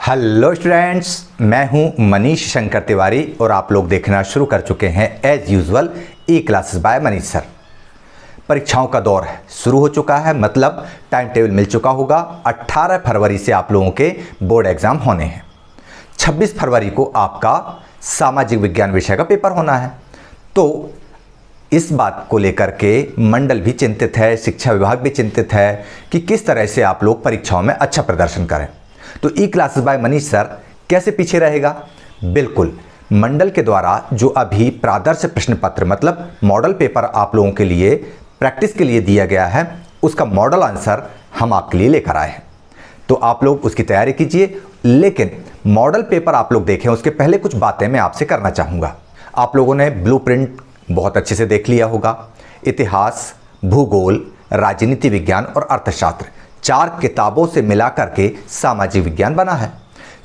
Hello students, मैं हूं मनीष शंकर तिवारी और आप लोग देखना शुरू कर चुके हैं as usual E classes by Manish sir. परीक्षाओं का दौर है, शुरू हो चुका है, मतलब टाइम टेबल मिल चुका होगा। 18 फरवरी से आप लोगों के बोर्ड एग्जाम होने हैं। 26 फरवरी को आपका सामाजिक विज्ञान विषय का पेपर होना है। तो इस बात को लेकर के मंडल भी चिंतित है, शिक्षा विभाग भी चिंतित है कि किस तरह से आप लोग परीक्षाओं में अच्छा प्रदर्शन करें। तो ई क्लासेस बाय मनीष सर कैसे पीछे रहेगा? बिल्कुल, मंडल के द्वारा जो अभी प्रादर्श प्रश्न पत्र मतलब मॉडल पेपर आप लोगों के लिए प्रैक्टिस के लिए दिया गया है, उसका मॉडल आंसर हम आपके लिए लेकर आए हैं। तो आप लोग उसकी तैयारी कीजिए, लेकिन मॉडल पेपर आप लोग देखें उसके पहले कुछ बातें मैं आपसे करना चाहूँगा। आप लोगों ने ब्लूप्रिंट बहुत अच्छे से देख लिया होगा। इतिहास, भूगोल, राजनीति विज्ञान और अर्थशास्त्र 4 किताबों से मिला करके सामाजिक विज्ञान बना है।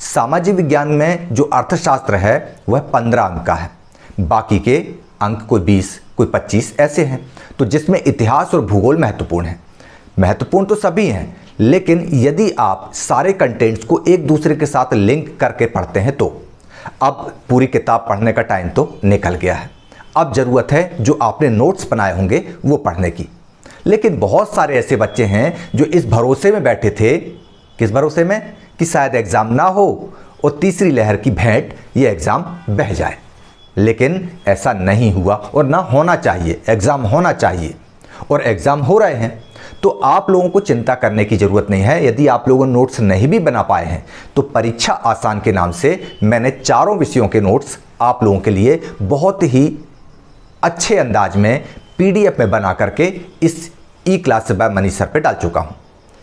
सामाजिक विज्ञान में जो अर्थशास्त्र है वह 15 अंक का है, बाकी के अंक कोई 20 कोई 25 ऐसे हैं। तो जिसमें इतिहास और भूगोल महत्वपूर्ण है। महत्वपूर्ण तो सभी हैं, लेकिन यदि आप सारे कंटेंट्स को एक दूसरे के साथ लिंक करके पढ़ते हैं तो अब पूरी किताब पढ़ने का टाइम तो निकल गया है। अब ज़रूरत है जो आपने नोट्स बनाए होंगे वो पढ़ने की। लेकिन बहुत सारे ऐसे बच्चे हैं जो इस भरोसे में बैठे थे, किस भरोसे में, कि शायद एग्ज़ाम ना हो और तीसरी लहर की भेंट ये एग्ज़ाम बह जाए। लेकिन ऐसा नहीं हुआ और ना होना चाहिए। एग्ज़ाम होना चाहिए और एग्ज़ाम हो रहे हैं। तो आप लोगों को चिंता करने की ज़रूरत नहीं है। यदि आप लोगों ने नोट्स नहीं भी बना पाए हैं तो परीक्षा आसान के नाम से मैंने चारों विषयों के नोट्स आप लोगों के लिए बहुत ही अच्छे अंदाज में PDF में बना करके इस ई क्लास बाय मनीष सर पे डाल चुका हूँ।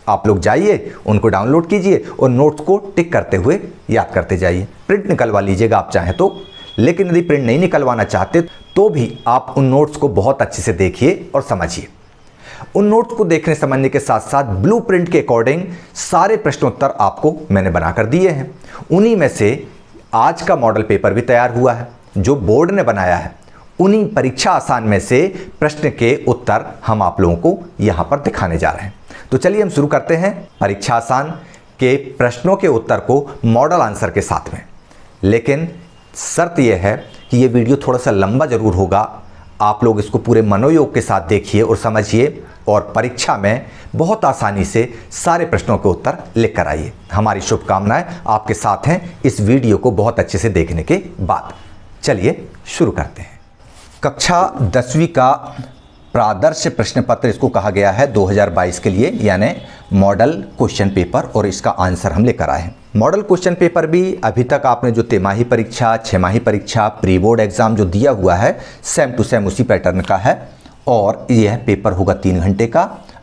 आप लोग जाइए, उनको डाउनलोड कीजिए और नोट्स को टिक करते हुए याद करते जाइए। प्रिंट निकलवा लीजिएगा आप चाहें तो, लेकिन यदि प्रिंट नहीं निकलवाना चाहते तो भी आप उन नोट्स को बहुत अच्छे से देखिए और समझिए। उन नोट्स को देखने समझने के साथ साथ ब्लूप्रिंट के अकॉर्डिंग सारे प्रश्नोत्तर आपको मैंने बनाकर दिए हैं। उन्हीं में से आज का मॉडल पेपर भी तैयार हुआ है जो बोर्ड ने बनाया है। उन्हीं परीक्षा आसान में से प्रश्न के उत्तर हम आप लोगों को यहाँ पर दिखाने जा रहे हैं। तो चलिए हम शुरू करते हैं परीक्षा आसान के प्रश्नों के उत्तर को मॉडल आंसर के साथ में। लेकिन शर्त यह है कि ये वीडियो थोड़ा सा लंबा ज़रूर होगा। आप लोग इसको पूरे मनोयोग के साथ देखिए और समझिए और परीक्षा में बहुत आसानी से सारे प्रश्नों के उत्तर लिख कर आइए। हमारी शुभकामनाएं आपके साथ हैं इस वीडियो को बहुत अच्छे से देखने के बाद। चलिए शुरू करते हैं। कक्षा 10वीं का प्रादर्श प्रश्न पत्र इसको कहा गया है 2022 के लिए, यानी मॉडल क्वेश्चन पेपर, और इसका आंसर हम लेकर आए हैं। मॉडल क्वेश्चन पेपर भी अभी तक आपने जो तिमाही परीक्षा, 6 माही परीक्षा, प्री बोर्ड एग्जाम जो दिया हुआ है सेम टू सेम उसी पैटर्न का है। और यह पेपर होगा 3 घंटे का,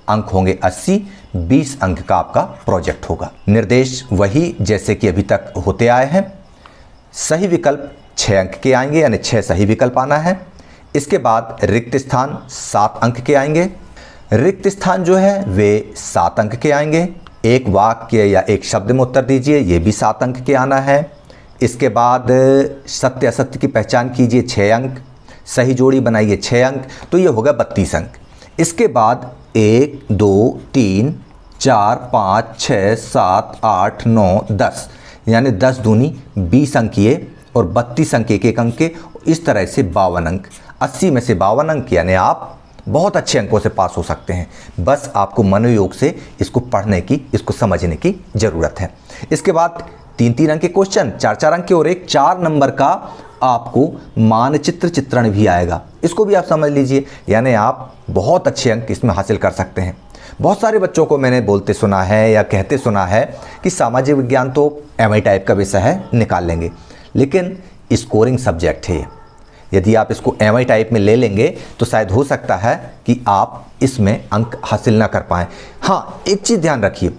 अंक होंगे 80, 20 अंक का आपका प्रोजेक्ट होगा। निर्देश वही जैसे कि अभी तक होते आए हैं। सही विकल्प 6 अंक के आएंगे, यानी 6 सही विकल्प आना है। इसके बाद रिक्त स्थान 7 अंक के आएंगे। रिक्त स्थान जो है वे 7 अंक के आएंगे। एक वाक्य या एक शब्द में उत्तर दीजिए, ये भी 7 अंक के आना है। इसके बाद सत्य असत्य की पहचान कीजिए, 6 अंक। सही जोड़ी बनाइए, 6 अंक, तो ये होगा 32 अंक। इसके बाद 1 2 3 4 5 6 7 8 9 10, यानी 10 दूनी 20 अंक ये और 32 अंक एक अंक के, इस तरह से 52 अंक। 80 में से 52 अंक, यानी आप बहुत अच्छे अंकों से पास हो सकते हैं। बस आपको मनोयोग से इसको पढ़ने की, इसको समझने की ज़रूरत है। इसके बाद 3-3 अंक के क्वेश्चन, 4-4 अंक के, और एक 4 नंबर का आपको मानचित्र चित्रण भी आएगा। इसको भी आप समझ लीजिए, यानी आप बहुत अच्छे अंक इसमें हासिल कर सकते हैं। बहुत सारे बच्चों को मैंने बोलते सुना है या कहते सुना है कि सामाजिक विज्ञान तो MI टाइप का विषय है, निकाल लेंगे, लेकिन स्कोरिंग सब्जेक्ट है। यदि आप इसको MI टाइप में ले लेंगे तो शायद हो सकता है कि आप इसमें अंक हासिल ना कर पाएँ। हाँ, एक चीज़ ध्यान रखिए,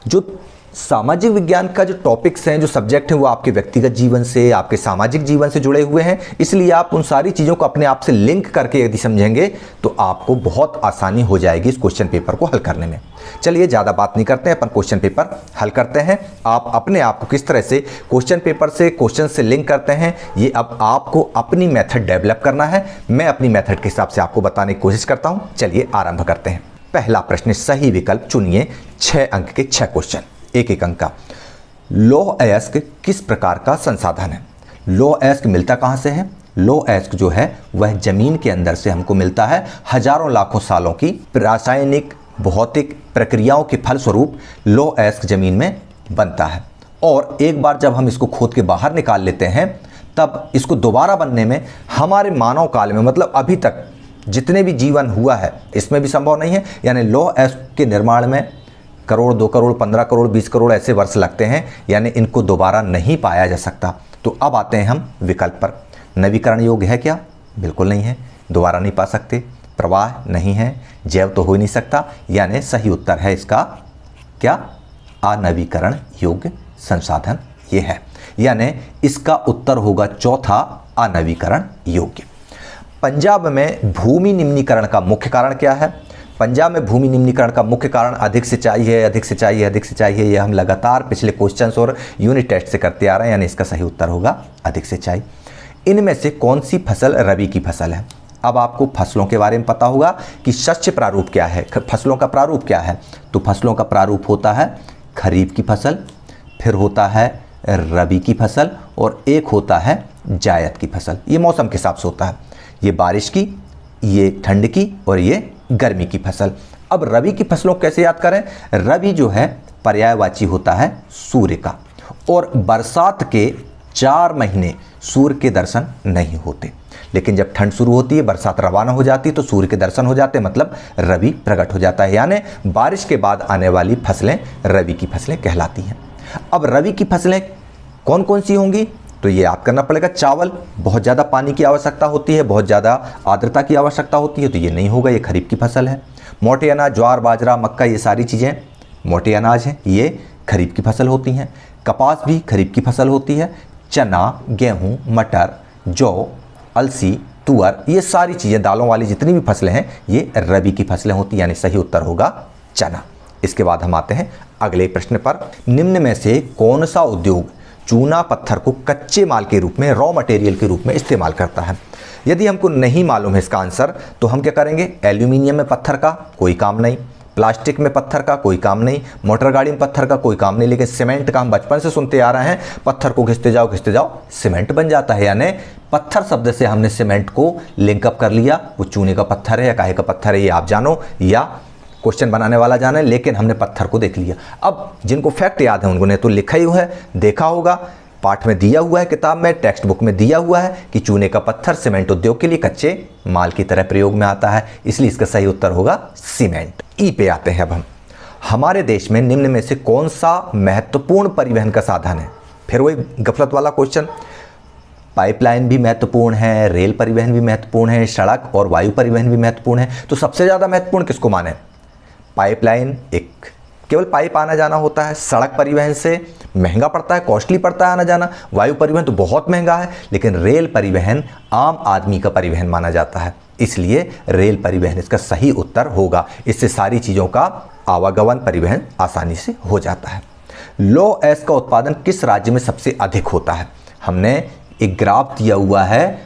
जो सामाजिक विज्ञान का जो टॉपिक्स हैं, जो सब्जेक्ट हैं, वो आपके व्यक्तिगत जीवन से, आपके सामाजिक जीवन से जुड़े हुए हैं। इसलिए आप उन सारी चीज़ों को अपने आप से लिंक करके यदि समझेंगे तो आपको बहुत आसानी हो जाएगी इस क्वेश्चन पेपर को हल करने में। चलिए ज़्यादा बात नहीं करते हैं, अपन क्वेश्चन पेपर हल करते हैं। आप अपने आप को किस तरह से क्वेश्चन पेपर से, क्वेश्चन से लिंक करते हैं, ये अब आपको अपनी मेथड डेवलप करना है। मैं अपनी मेथड के हिसाब से आपको बताने की कोशिश करता हूँ। चलिए आरंभ करते हैं। पहला प्रश्न, सही विकल्प चुनिए। 6 अंक के 6 क्वेश्चन, एक एक अंक का। लौह अयस्क किस प्रकार का संसाधन है? लौह अयस्क मिलता कहाँ से है? लौह अयस्क जो है वह जमीन के अंदर से हमको मिलता है। हजारों लाखों सालों की रासायनिक भौतिक प्रक्रियाओं के फलस्वरूप लौह अयस्क जमीन में बनता है, और एक बार जब हम इसको खोद के बाहर निकाल लेते हैं तब इसको दोबारा बनने में हमारे मानव काल में, मतलब अभी तक जितने भी जीवन हुआ है इसमें भी संभव नहीं है। यानी लौह अयस्क के निर्माण में करोड़, 2 करोड़, 15 करोड़, 20 करोड़ ऐसे वर्ष लगते हैं, यानी इनको दोबारा नहीं पाया जा सकता। तो अब आते हैं हम विकल्प पर। नवीकरण योग्य है क्या? बिल्कुल नहीं है, दोबारा नहीं पा सकते। प्रवाह नहीं है, जैव तो हो ही नहीं सकता, यानी सही उत्तर है इसका क्या? अनवीकरण योग्य संसाधन ये है, यानी इसका उत्तर होगा चौथा, अनवीकरण योग्य। पंजाब में भूमि निम्नीकरण का मुख्य कारण क्या है? पंजाब में भूमि निम्नीकरण का मुख्य कारण अधिक सिंचाई है, अधिक सिंचाई है, अधिक सिंचाई है। ये हम लगातार पिछले क्वेश्चंस और यूनिट टेस्ट से करते आ रहे हैं, यानी इसका सही उत्तर होगा अधिक सिंचाई। इनमें से कौन सी फसल रबी की फसल है? अब आपको फसलों के बारे में पता होगा कि शस्य प्रारूप क्या है, फसलों का प्रारूप क्या है। तो फसलों का प्रारूप होता है खरीफ की फसल, फिर होता है रबी की फसल, और एक होता है जायद की फसल। ये मौसम के हिसाब से होता है, ये बारिश की, ये ठंड की, और ये गर्मी की फसल। अब रबी की फसलों को कैसे याद करें? रबी जो है पर्यायवाची होता है सूर्य का, और बरसात के 4 महीने सूर्य के दर्शन नहीं होते, लेकिन जब ठंड शुरू होती है, बरसात रवाना हो जाती है, तो सूर्य के दर्शन हो जाते हैं, मतलब रबी प्रकट हो जाता है। यानी बारिश के बाद आने वाली फसलें रबी की फसलें कहलाती हैं। अब रबी की फसलें कौन कौन सी होंगी? तो ये याद करना पड़ेगा। चावल, बहुत ज़्यादा पानी की आवश्यकता होती है, बहुत ज़्यादा आर्द्रता की आवश्यकता होती है, तो ये नहीं होगा, ये खरीफ की फसल है। मोटे अनाज, ज्वार, बाजरा, मक्का, ये सारी चीज़ें मोटे अनाज हैं, ये खरीफ की फसल होती हैं। कपास भी खरीफ की फसल होती है। चना, गेहूँ, मटर, जौ, अलसी, तुअर, ये सारी चीज़ें, दालों वाली जितनी भी फसलें हैं, ये रबी की फसलें होती हैं, यानी सही उत्तर होगा चना। इसके बाद हम आते हैं अगले प्रश्न पर। निम्न में से कौन सा उद्योग चूना पत्थर को कच्चे माल के रूप में, रॉ मटेरियल के रूप में इस्तेमाल करता है? यदि हमको नहीं मालूम है इसका आंसर, तो हम क्या करेंगे? एल्यूमिनियम में पत्थर का कोई काम नहीं, प्लास्टिक में पत्थर का कोई काम नहीं, मोटर गाड़ी में पत्थर का कोई काम नहीं, लेकिन सीमेंट का हम बचपन से सुनते आ रहे हैं, पत्थर को घिसते जाओ सीमेंट बन जाता है। यानी पत्थर शब्द से हमने सीमेंट को लिंकअप कर लिया। वो चूने का पत्थर है या काहे का पत्थर है, ये आप जानो या क्वेश्चन बनाने वाला जाने, लेकिन हमने पत्थर को देख लिया। अब जिनको फैक्ट याद है उन्होंने तो लिखा ही है, देखा होगा, पाठ में दिया हुआ है, किताब में, टेक्स्ट बुक में दिया हुआ है कि चूने का पत्थर सीमेंट उद्योग के लिए कच्चे माल की तरह प्रयोग में आता है, इसलिए इसका सही उत्तर होगा सीमेंट। ई पे आते हैं अब हम। हमारे देश में निम्न में से कौन सा महत्वपूर्ण परिवहन का साधन है? फिर वही गफलत वाला क्वेश्चन। पाइपलाइन भी महत्वपूर्ण है, रेल परिवहन भी महत्वपूर्ण है, सड़क और वायु परिवहन भी महत्वपूर्ण है, तो सबसे ज़्यादा महत्वपूर्ण किसको माने? पाइपलाइन, एक केवल पाइप आना जाना होता है, सड़क परिवहन से महंगा पड़ता है, कॉस्टली पड़ता है आना जाना। वायु परिवहन तो बहुत महंगा है, लेकिन रेल परिवहन आम आदमी का परिवहन माना जाता है, इसलिए रेल परिवहन इसका सही उत्तर होगा। इससे सारी चीज़ों का आवागमन, परिवहन आसानी से हो जाता है। लौह अयस्क का उत्पादन किस राज्य में सबसे अधिक होता है? हमने एक ग्राफ दिया हुआ है,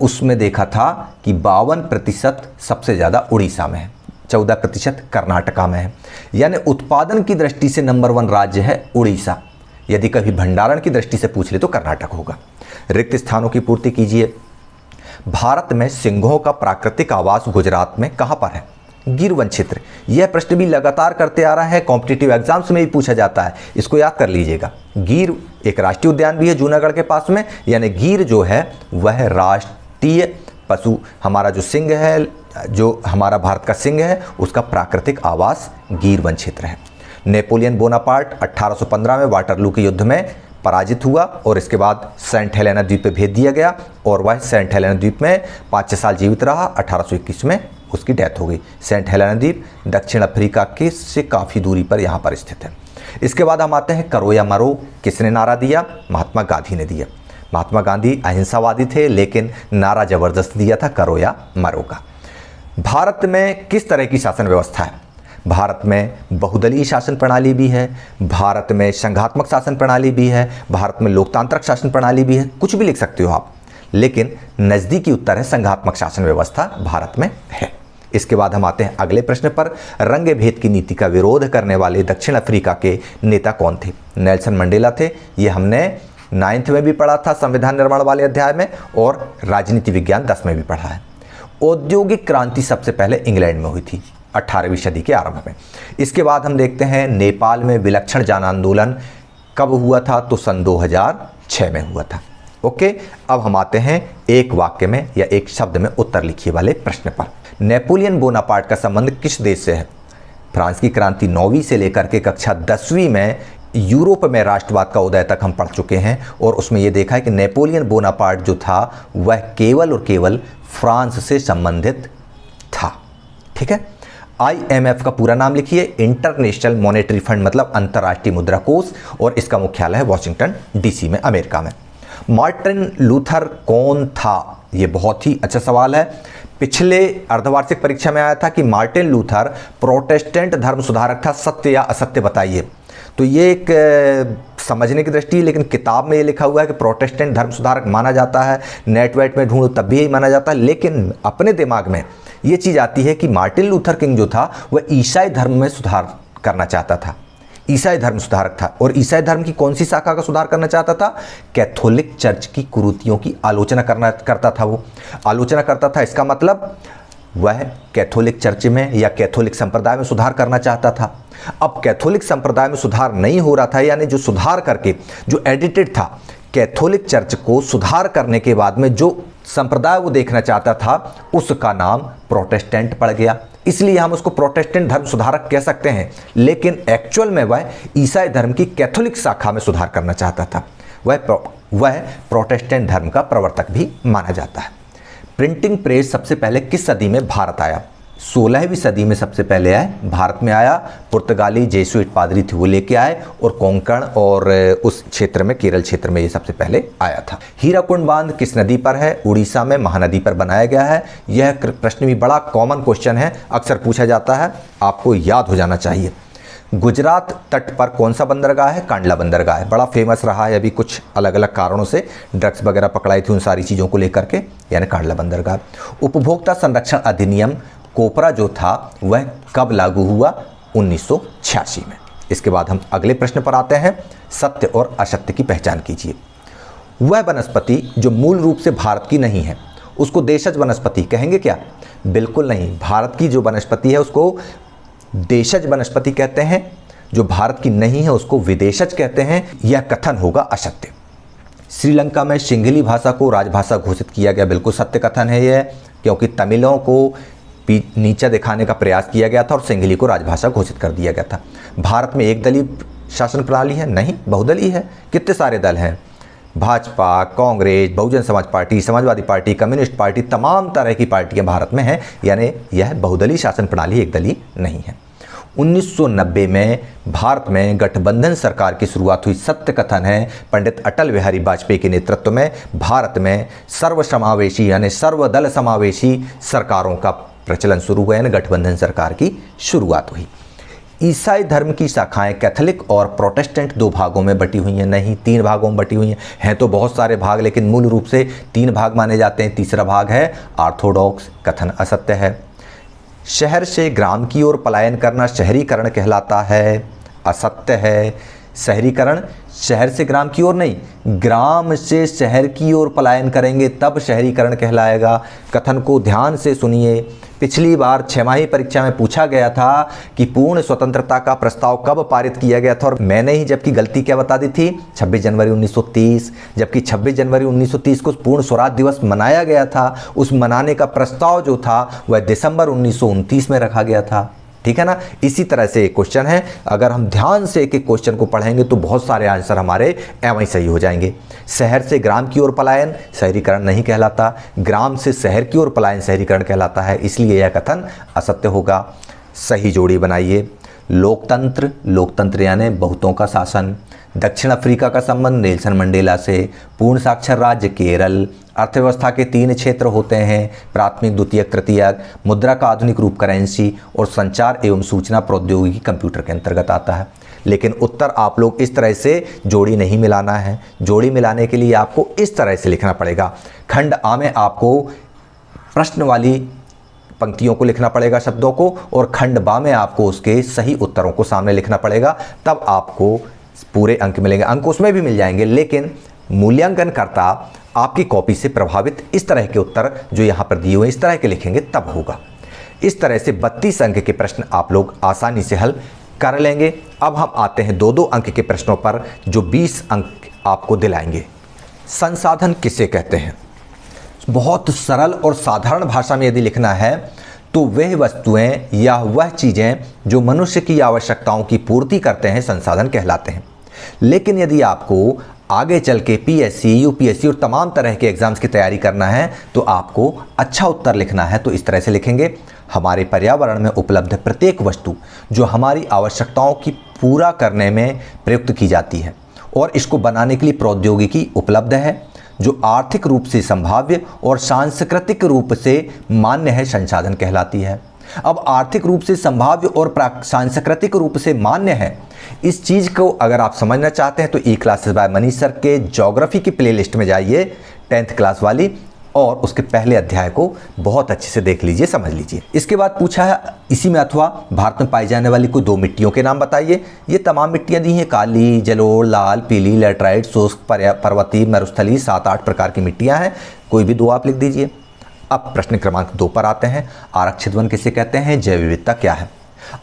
उसमें देखा था कि 52% सबसे ज़्यादा उड़ीसा में है, 14% कर्नाटका में है, यानी उत्पादन की दृष्टि से नंबर 1 राज्य है उड़ीसा। यदि कभी भंडारण की दृष्टि से पूछ ले तो कर्नाटक होगा। रिक्त स्थानों की पूर्ति कीजिए। भारत में सिंहों का प्राकृतिक आवास गुजरात में कहां पर है? गिर वन क्षेत्र। यह प्रश्न भी लगातार करते आ रहा है, कॉम्पिटिटिव एग्जाम्स में भी पूछा जाता है, इसको याद कर लीजिएगा। गिर एक राष्ट्रीय उद्यान भी है जूनागढ़ के पास में, यानी गिर जो है वह राष्ट्रीय पशु, हमारा जो सिंह है, जो हमारा भारत का सिंह है, उसका प्राकृतिक आवास गिर वन क्षेत्र है। नेपोलियन बोनापार्ट 1815 में वाटरलू के युद्ध में पराजित हुआ और इसके बाद सेंट हेलेना द्वीप पे भेज दिया गया और वह सेंट हेलेना द्वीप में 5-6 साल जीवित रहा। 1821 में उसकी डेथ हो गई। सेंट हेलेना द्वीप दक्षिण अफ्रीका के से काफ़ी दूरी पर यहाँ पर स्थित है। इसके बाद हम आते हैं करो या मरो। किसने नारा दिया? महात्मा गांधी ने दिया। महात्मा गांधी अहिंसावादी थे, लेकिन नारा जबरदस्त दिया था करो या मरो का। भारत में किस तरह की शासन व्यवस्था है? भारत में बहुदलीय शासन प्रणाली भी है, भारत में संघात्मक शासन प्रणाली भी है, भारत में लोकतांत्रिक शासन प्रणाली भी है, कुछ भी लिख सकते हो आप, लेकिन नज़दीकी उत्तर है संघात्मक शासन व्यवस्था भारत में है। इसके बाद हम आते हैं अगले प्रश्न पर। रंग भेद की नीति का विरोध करने वाले दक्षिण अफ्रीका के नेता कौन थे? नेल्सन मंडेला थे। ये हमने 9th में भी पढ़ा था संविधान निर्माण वाले अध्याय में, और राजनीति विज्ञान 10 में भी पढ़ा है। औद्योगिक क्रांति सबसे पहले इंग्लैंड में हुई थी 18वीं सदी के आरंभ में। इसके बाद हम देखते हैं नेपाल में विलक्षण जन आंदोलन कब हुआ था? तो सन 2006 में हुआ था। ओके, अब हम आते हैं एक वाक्य में या एक शब्द में उत्तर लिखिए वाले प्रश्न पर। नेपोलियन बोनापार्ट का संबंध किस देश से है? फ्रांस की क्रांति 9वीं से लेकर के कक्षा 10वीं में यूरोप में राष्ट्रवाद का उदय तक हम पढ़ चुके हैं, और उसमें यह देखा है कि नेपोलियन बोनापार्ट जो था वह केवल और केवल फ्रांस से संबंधित था। ठीक है। IMF का पूरा नाम लिखिए, इंटरनेशनल मॉनेटरी फंड, मतलब अंतर्राष्ट्रीय मुद्रा कोष, और इसका मुख्यालय है वॉशिंगटन DC में, अमेरिका में। मार्टिन लूथर कौन था? ये बहुत ही अच्छा सवाल है। पिछले अर्धवार्षिक परीक्षा में आया था कि मार्टिन लूथर प्रोटेस्टेंट धर्म सुधारक था, सत्य या असत्य बताइए। तो ये एक समझने की दृष्टि है, लेकिन किताब में ये लिखा हुआ है कि प्रोटेस्टेंट धर्म सुधारक माना जाता है, नेट वेट में ढूंढो तब भी यही माना जाता है, लेकिन अपने दिमाग में ये चीज़ आती है कि मार्टिन लूथर किंग जो था वह ईसाई धर्म में सुधार करना चाहता था, ईसाई धर्म सुधारक था। और ईसाई धर्म की कौन सी शाखा का सुधार करना चाहता था? कैथोलिक चर्च की कुरीतियों की आलोचना करता था। वो आलोचना करता था, इसका मतलब वह कैथोलिक चर्च में या कैथोलिक संप्रदाय में सुधार करना चाहता था। अब कैथोलिक संप्रदाय में सुधार नहीं हो रहा था, यानी जो सुधार करके जो एडिटेड था कैथोलिक चर्च को सुधार करने के बाद में जो संप्रदाय वो देखना चाहता था उसका नाम प्रोटेस्टेंट पड़ गया, इसलिए हम उसको प्रोटेस्टेंट धर्म सुधारक कह सकते हैं। लेकिन एक्चुअल में वह ईसाई धर्म की कैथोलिक शाखा में सुधार करना चाहता था। वह प्रोटेस्टेंट धर्म का प्रवर्तक भी माना जाता है। प्रिंटिंग प्रेस सबसे पहले किस सदी में भारत आया? 16वीं सदी में सबसे पहले भारत में आया। पुर्तगाली जेसुइट पादरी थे, वो लेके आए, और कोंकण और उस क्षेत्र में, केरल क्षेत्र में ये सबसे पहले आया था। हीराकुंड बांध किस नदी पर है? उड़ीसा में महानदी पर बनाया गया है। यह प्रश्न भी बड़ा कॉमन क्वेश्चन है, अक्सर पूछा जाता है, आपको याद हो जाना चाहिए। गुजरात तट पर कौन सा बंदरगाह है? कांडला बंदरगाह है, बड़ा फेमस रहा है अभी कुछ अलग अलग कारणों से, ड्रग्स वगैरह पकड़ाई थी, उन सारी चीज़ों को लेकर के, यानी कांडला बंदरगाह। उपभोक्ता संरक्षण अधिनियम कोपरा जो था वह कब लागू हुआ? 1986 में। इसके बाद हम अगले प्रश्न पर आते हैं। सत्य और असत्य की पहचान कीजिए। वह वनस्पति जो मूल रूप से भारत की नहीं है उसको देशज वनस्पति कहेंगे क्या? बिल्कुल नहीं। भारत की जो वनस्पति है उसको देशज वनस्पति कहते हैं, जो भारत की नहीं है उसको विदेशज कहते हैं। यह कथन होगा असत्य। श्रीलंका में सिंहली भाषा को राजभाषा घोषित किया गया, बिल्कुल सत्य कथन है यह, क्योंकि तमिलों को नीचा दिखाने का प्रयास किया गया था और सिंहली को राजभाषा घोषित कर दिया गया था। भारत में एक दलीय शासन प्रणाली है? नहीं, बहुदलीय है। कितने सारे दल हैं? Bhajpa, Congress, Bahujan Samaj party, Samajwadi party, communist party, तमाम तरह की पार्टियां भारत में हैं, यानी यह बहुदलीय शासन प्रणाली, एक दलीय नहीं है। 1990 में भारत में गठबंधन सरकार की शुरुआत हुई। सत्य कथन है, पंडित अटल बिहारी वाजपेयी के नेतृत्व में भारत में सर्वसमावेशी यानी सर्वदल समावेशी सरकारों का प्रचलन शुरू हुआ, यानी गठबंधन सरकार की शुरुआत हुई। ईसाई धर्म की शाखाएं कैथोलिक और प्रोटेस्टेंट 2 भागों में बटी हुई हैं? नहीं, 3 भागों में बटी हुई हैं। हैं तो बहुत सारे भाग, लेकिन मूल रूप से 3 भाग माने जाते हैं। तीसरा भाग है ऑर्थोडॉक्स। कथन असत्य है। शहर से ग्राम की ओर पलायन करना शहरीकरण कहलाता है? असत्य है। शहरीकरण शहर से ग्राम की ओर नहीं, ग्राम से शहर की ओर पलायन करेंगे तब शहरीकरण कहलाएगा। कथन को ध्यान से सुनिए। पिछली बार 6माही परीक्षा में पूछा गया था कि पूर्ण स्वतंत्रता का प्रस्ताव कब पारित किया गया था, और मैंने ही जबकि गलती क्या बता दी थी, 26 जनवरी 1930, जबकि 26 जनवरी 1930 को पूर्ण स्वराज दिवस मनाया गया था। उस मनाने का प्रस्ताव जो था वह दिसंबर 1929 में रखा गया था। ठीक है ना। इसी तरह से एक क्वेश्चन है, अगर हम ध्यान से एक एक क्वेश्चन को पढ़ेंगे तो बहुत सारे आंसर हमारे एवं सही हो जाएंगे। शहर से ग्राम की ओर पलायन शहरीकरण नहीं कहलाता, ग्राम से शहर की ओर पलायन शहरीकरण कहलाता है, इसलिए यह कथन असत्य होगा। सही जोड़ी बनाइए। लोकतंत्र, लोकतंत्र यानी बहुतों का शासन। दक्षिण अफ्रीका का संबंध नेल्सन मंडेला से। पूर्ण साक्षर राज्य केरल। अर्थव्यवस्था के 3 क्षेत्र होते हैं, प्राथमिक, द्वितीयक, तृतीयक। मुद्रा का आधुनिक रूप करेंसी, और संचार एवं सूचना प्रौद्योगिकी कंप्यूटर के अंतर्गत आता है। लेकिन उत्तर आप लोग इस तरह से जोड़ी नहीं मिलाना है। जोड़ी मिलाने के लिए आपको इस तरह से लिखना पड़ेगा। खंड आ में आपको प्रश्न वाली पंक्तियों को लिखना पड़ेगा, शब्दों को, और खंड बा में आपको उसके सही उत्तरों को सामने लिखना पड़ेगा, तब आपको पूरे अंक मिलेंगे। अंक उसमें भी मिल जाएंगे, लेकिन मूल्यांकनकर्ता आपकी कॉपी से प्रभावित इस तरह के उत्तर जो यहाँ पर दिए हुए इस तरह के लिखेंगे तब होगा। इस तरह से 32 अंक के प्रश्न आप लोग आसानी से हल कर लेंगे। अब हम आते हैं 2-2 अंक के प्रश्नों पर जो 20 अंक आपको दिलाएंगे। संसाधन किसे कहते हैं? बहुत सरल और साधारण भाषा में यदि लिखना है तो वह वस्तुएं या वह चीज़ें जो मनुष्य की आवश्यकताओं की पूर्ति करते हैं संसाधन कहलाते हैं। लेकिन यदि आपको आगे चल के पीएससी, यूपीएससी और तमाम तरह के एग्जाम्स की तैयारी करना है तो आपको अच्छा उत्तर लिखना है तो इस तरह से लिखेंगे, हमारे पर्यावरण में उपलब्ध प्रत्येक वस्तु जो हमारी आवश्यकताओं की पूरा करने में प्रयुक्त की जाती है और इसको बनाने के लिए प्रौद्योगिकी उपलब्ध है, जो आर्थिक रूप से संभाव्य और सांस्कृतिक रूप से मान्य है, संसाधन कहलाती है। अब आर्थिक रूप से संभाव्य और सांस्कृतिक रूप से मान्य है, इस चीज़ को अगर आप समझना चाहते हैं तो ई क्लासेस बाय मनीष सर के ज्योग्राफी की प्लेलिस्ट में जाइए 10th क्लास वाली, और उसके पहले अध्याय को बहुत अच्छे से देख लीजिए, समझ लीजिए। इसके बाद पूछा है इसी में अथवा भारत में पाई जाने वाली कोई 2 मिट्टियों के नाम बताइए। ये तमाम मिट्टियाँ दी हैं, काली, जलोढ़, लाल, पीली, लैटराइट, शुष्क, पर्वतीय, मरुस्थलीय, 7-8 प्रकार की मिट्टियाँ हैं, कोई भी 2 आप लिख दीजिए। अब प्रश्न क्रमांक 2 पर आते हैं। आरक्षित वन किसे कहते हैं? जैव विविधता क्या है?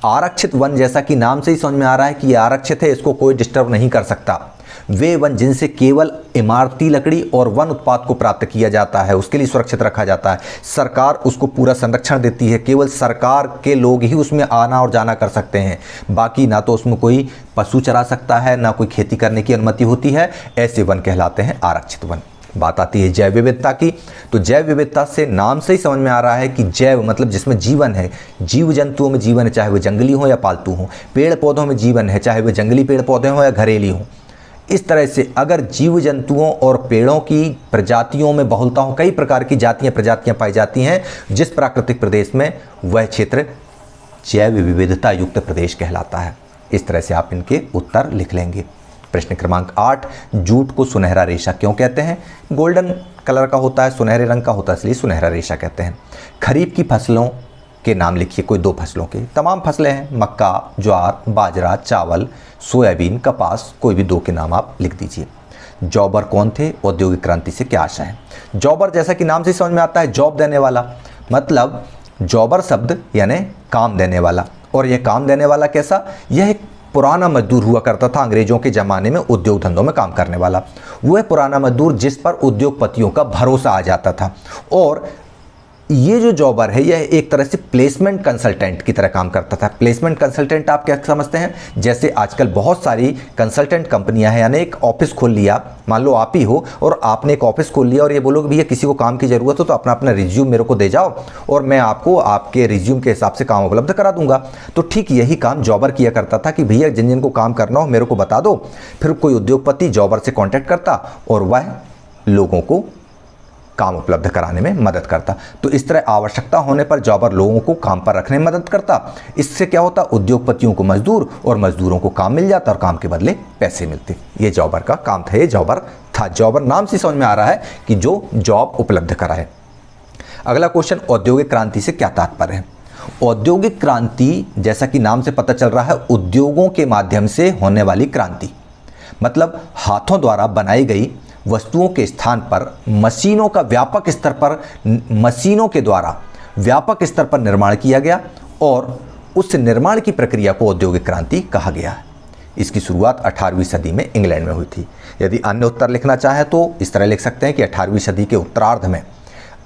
आरक्षित वन, जैसा कि नाम से ही समझ में आ रहा है कि ये आरक्षित है, इसको कोई डिस्टर्ब नहीं कर सकता। वे वन जिनसे केवल इमारती लकड़ी और वन उत्पाद को प्राप्त किया जाता है, उसके लिए सुरक्षित रखा जाता है, सरकार उसको पूरा संरक्षण देती है, केवल सरकार के लोग ही उसमें आना और जाना कर सकते हैं, बाकी ना तो उसमें कोई पशु चरा सकता है, ना कोई खेती करने की अनुमति होती है, ऐसे वन कहलाते हैं आरक्षित वन। बात आती है जैव विविधता की, तो जैव विविधता से नाम से ही समझ में आ रहा है कि जैव मतलब जिसमें जीवन है, जीव जंतुओं में जीवन है, चाहे वे जंगली हो या पालतू हो, पेड़ पौधों में जीवन है, चाहे वे जंगली पेड़ पौधे हों या घरेली हों। इस तरह से अगर जीव जंतुओं और पेड़ों की प्रजातियों में बहुलता हो, कई प्रकार की जातियां प्रजातियां पाई जाती हैं जिस प्राकृतिक प्रदेश में, वह क्षेत्र जैव विविधता युक्त प्रदेश कहलाता है। इस तरह से आप इनके उत्तर लिख लेंगे। प्रश्न क्रमांक 8, जूट को सुनहरा रेशा क्यों कहते हैं? गोल्डन कलर का होता है, सुनहरे रंग का होता है, इसलिए सुनहरा रेशा कहते हैं। खरीफ की फसलों के नाम लिखिए, कोई 2 फसलों के, तमाम फसलें हैं, मक्का, ज्वार, बाजरा, चावल, सोयाबीन, कपास, कोई भी 2 के नाम आप लिख दीजिए। जॉबर कौन थे? औद्योगिक क्रांति से क्या आशा है? जॉबर जैसा कि नाम से समझ में आता है, जॉब देने वाला, मतलब जॉबर शब्द यानी काम देने वाला। और यह काम देने वाला कैसा? यह एक पुराना मजदूर हुआ करता था अंग्रेजों के ज़माने में, उद्योग धंधों में काम करने वाला। वह पुराना मजदूर जिस पर उद्योगपतियों का भरोसा आ जाता था। और ये जो जॉबर है यह एक तरह से प्लेसमेंट कंसल्टेंट की तरह काम करता था। प्लेसमेंट कंसल्टेंट आप क्या समझते हैं? जैसे आजकल बहुत सारी कंसल्टेंट कंपनियां हैं, यानी एक ऑफिस खोल लिया, मान लो आप ही हो और आपने एक ऑफिस खोल लिया और ये बोलोगे भैया किसी को काम की ज़रूरत हो तो अपना अपना रिज्यूम मेरे को दे जाओ और मैं आपको आपके रिज्यूम के हिसाब से काम उपलब्ध करा दूंगा। तो ठीक यही काम जॉबर किया करता था कि भैया जिन जिन को काम करना हो मेरे को बता दो। फिर कोई उद्योगपति जॉबर से कॉन्टैक्ट करता और वह लोगों को काम उपलब्ध कराने में मदद करता। तो इस तरह आवश्यकता होने पर जॉबर लोगों को काम पर रखने में मदद करता। इससे क्या होता? उद्योगपतियों को मजदूर और मजदूरों को काम मिल जाता और काम के बदले पैसे मिलते। ये जॉबर का काम था, ये जॉबर था। जॉबर नाम से समझ में आ रहा है कि जो जॉब उपलब्ध कराए। अगला क्वेश्चन, औद्योगिक क्रांति से क्या तात्पर्य है? औद्योगिक क्रांति जैसा कि नाम से पता चल रहा है, उद्योगों के माध्यम से होने वाली क्रांति, मतलब हाथों द्वारा बनाई गई वस्तुओं के स्थान पर मशीनों का व्यापक स्तर पर, मशीनों के द्वारा व्यापक स्तर पर निर्माण किया गया और उस निर्माण की प्रक्रिया को औद्योगिक क्रांति कहा गया है। इसकी शुरुआत 18वीं सदी में इंग्लैंड में हुई थी। यदि अन्य उत्तर लिखना चाहे तो इस तरह लिख सकते हैं कि 18वीं सदी के उत्तरार्ध में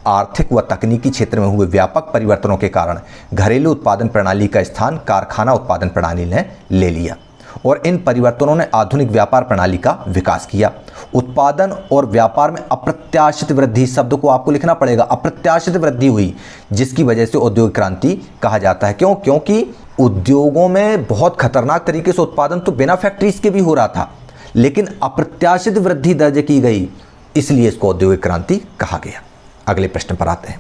आर्थिक व तकनीकी क्षेत्र में हुए व्यापक परिवर्तनों के कारण घरेलू उत्पादन प्रणाली का स्थान कारखाना उत्पादन प्रणाली ने ले लिया और इन परिवर्तनों ने आधुनिक व्यापार प्रणाली का विकास किया। उत्पादन और व्यापार में अप्रत्याशित वृद्धि, शब्द को आपको लिखना पड़ेगा, अप्रत्याशित वृद्धि हुई, जिसकी वजह से औद्योगिक क्रांति कहा जाता है। क्यों? क्योंकि उद्योगों में बहुत खतरनाक तरीके से उत्पादन तो बिना फैक्ट्रीज के भी हो रहा था, लेकिन अप्रत्याशित वृद्धि दर्ज की गई, इसलिए इसको औद्योगिक क्रांति कहा गया। अगले प्रश्न पर आते हैं।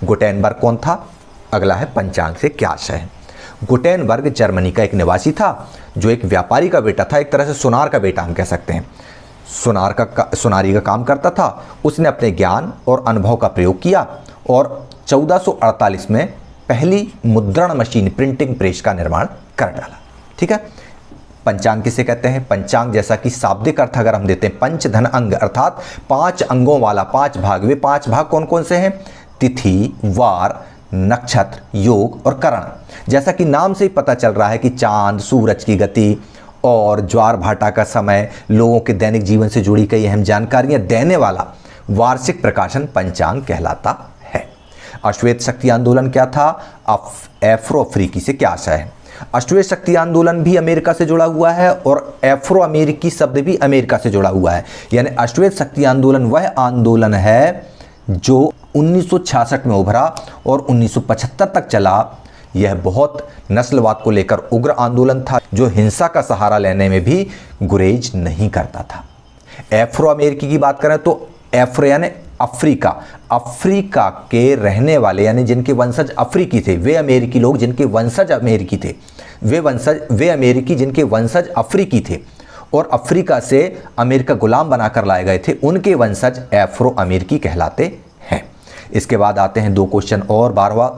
गुटेनबर्ग कौन था? अगला है पंचांग से क्या आशय है? गुटेनबर्ग जर्मनी का एक निवासी था जो एक व्यापारी का बेटा था, एक तरह से सुनार का बेटा हम कह सकते हैं। सुनारी का काम करता था। उसने अपने ज्ञान और अनुभव का प्रयोग किया और 1448 में पहली मुद्रण मशीन प्रिंटिंग प्रेस का निर्माण कर डाला। ठीक है। पंचांग किसे कहते हैं? पंचांग जैसा कि शाब्दिक अर्थ अगर हम देते हैं पंच धन अंग, अर्थात 5 अंगों वाला 5 भाग। वे 5 भाग कौन कौन से हैं? तिथि, वार, नक्षत्र, योग और करण। जैसा कि नाम से ही पता चल रहा है कि चांद, सूरज की गति और ज्वार भाटा का समय, लोगों के दैनिक जीवन से जुड़ी कई अहम जानकारियां देने वाला वार्षिक प्रकाशन पंचांग कहलाता है। अश्वेत शक्ति आंदोलन क्या था? एफ्रो अफ्रीकी से क्या आशय है? अश्वेत शक्ति आंदोलन भी अमेरिका से जुड़ा हुआ है और एफ्रो अमेरिकी शब्द भी अमेरिका से जुड़ा हुआ है। यानी अश्वेत शक्ति आंदोलन वह आंदोलन है जो 1966 में उभरा और 1975 तक चला। यह बहुत नस्लवाद को लेकर उग्र आंदोलन था जो हिंसा का सहारा लेने में भी गुरेज नहीं करता था। एफ्रो अमेरिकी की बात करें तो एफ्रो यानी अफ्रीका, अफ्रीका के रहने वाले यानी जिनके वंशज अफ्रीकी थे, वे अमेरिकी लोग जिनके वंशज अमेरिकी थे, वे अमेरिकी जिनके वंशज अफ्रीकी थे और अफ्रीका से अमेरिका गुलाम बनाकर लाए गए थे, उनके वंशज एफ्रो अमेरिकी कहलाते हैं। इसके बाद आते हैं 2 क्वेश्चन और। 12वां,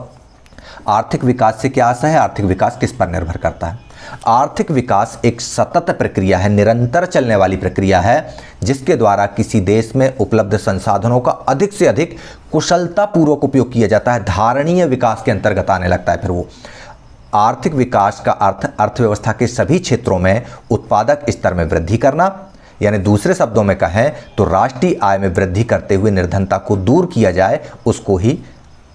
आर्थिक विकास से क्या आशा है? आर्थिक विकास किस पर निर्भर करता है? आर्थिक विकास एक सतत प्रक्रिया है, निरंतर चलने वाली प्रक्रिया है, जिसके द्वारा किसी देश में उपलब्ध संसाधनों का अधिक से अधिक कुशलतापूर्वक उपयोग किया जाता है। धारणीय विकास के अंतर्गत आने लगता है। फिर वो आर्थिक विकास का अर्थ अर्थव्यवस्था के सभी क्षेत्रों में उत्पादक स्तर में वृद्धि करना, यानी दूसरे शब्दों में कहें तो राष्ट्रीय आय में वृद्धि करते हुए निर्धनता को दूर किया जाए, उसको ही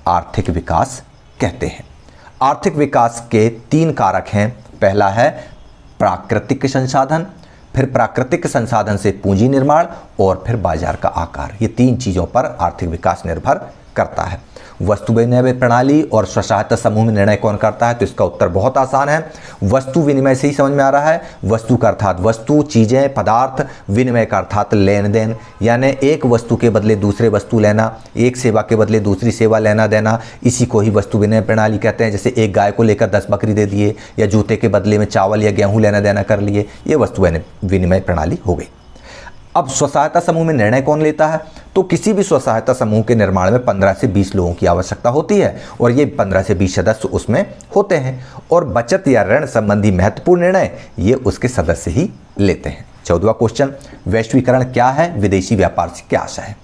आर्थिक विकास कहते हैं। आर्थिक विकास के 3 कारक हैं। पहला है प्राकृतिक संसाधन, फिर प्राकृतिक संसाधन से पूंजी निर्माण और फिर बाजार का आकार। ये 3 चीज़ों पर आर्थिक विकास निर्भर करता है। वस्तु विनिमय प्रणाली और स्वसहायता समूह में निर्णय कौन करता है? तो इसका उत्तर बहुत आसान है, वस्तु विनिमय से ही समझ में आ रहा है। वस्तु का अर्थात वस्तु, चीज़ें, पदार्थ, विनिमय का अर्थात लेन देन, यानी एक वस्तु के बदले दूसरे वस्तु लेना, एक सेवा के बदले दूसरी सेवा लेना देना, इसी को ही वस्तु विनिमय प्रणाली कहते हैं। जैसे एक गाय को लेकर 10 बकरी दे दिए या जूते के बदले में चावल या गेहूँ लेना देना कर लिए, ये वस्तु विनिमय प्रणाली हो गई। अब स्वसहायता समूह में निर्णय कौन लेता है? तो किसी भी स्वसहायता समूह के निर्माण में 15 से 20 लोगों की आवश्यकता होती है और ये 15 से 20 सदस्य उसमें होते हैं और बचत या ऋण संबंधी महत्वपूर्ण निर्णय ये उसके सदस्य ही लेते हैं। 14वां क्वेश्चन, वैश्वीकरण क्या है? विदेशी व्यापार से क्या आशा है?